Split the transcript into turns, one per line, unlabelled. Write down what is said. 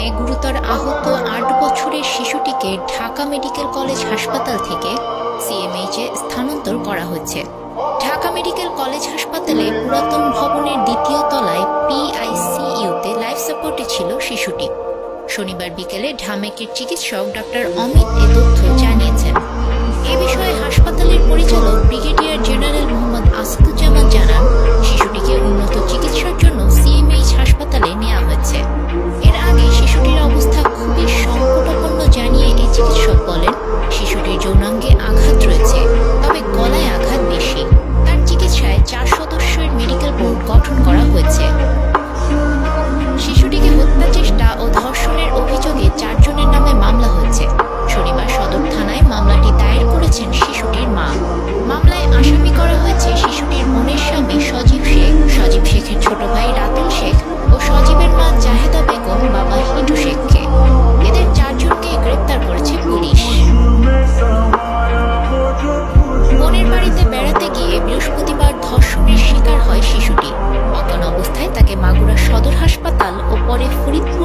ধর্ষণে গুরুতর আহত ৮ বছরের শিশুটিকে ঢাকা মেডিকেল কলেজ হাসপাতাল থেকে সিএমএইচে স্থানান্তর করা হয়েছে। ঢাকা মেডিকেল কলেজ হাসপাতালে পুরাতন ভবনের দ্বিতীয় তলায় পিআইসিইউতে লাইফ সাপোর্টে ছিল শিশুটি। শনিবার বিকেলে ঢামেকের চিকিৎসক ডক্টর অমিত এ তথ্য জানিয়েছেন। এ বিষয়ে হাসপাতালের পরিচালক ব্রিগেডিয়ার জেনারেল মোহাম্মদ আসাদুজ্জামান জানান, শিশুটিকে উন্নত চিকিৎসার জন্য সিএমএইচ হাসপাতালে নেওয়া হয়েছে। এর আগে শিশুটির অবস্থা খুবই সংকটাপন্ন জানিয়ে এই চিকিৎসক বলেন, শিশুটির যৌনাঙ্গে আঘাত রয়েছে, তবে গলায় আঘাত বেশি। তার চিকিৎসায় 4 সদস্যের মেডিকেল বোর্ড গঠন করা হয়েছে। শিশুটিকে হত্যা চেষ্টা ও ধর্ষণের অভিযোগে 4 জনের নামে মামলা হয়েছে। শনিবার সদর থানায় মামলাটি দায়ের করেছেন শিশুটির মা। মামলায় আসামি করা হয়েছে শিশুটির বোনের স্বামী সজীব শেখ, সজীব শেখের ছোট ভাই রাতুল শেখ ও সজীবের মা জাহেদা বেগম বাবা হিটু শেখকে। এদের 4 জনকে গ্রেপ্তার করেছে পুলিশ। বোনের বাড়িতে বেড়াতে গিয়ে বৃহস্পতিবার ধর্ষণের শিকার হয় শিশুটি। অজ্ঞান অবস্থায় তাকে মাগুরা সদর হাসপাতাল ও পরে ফরিদপুর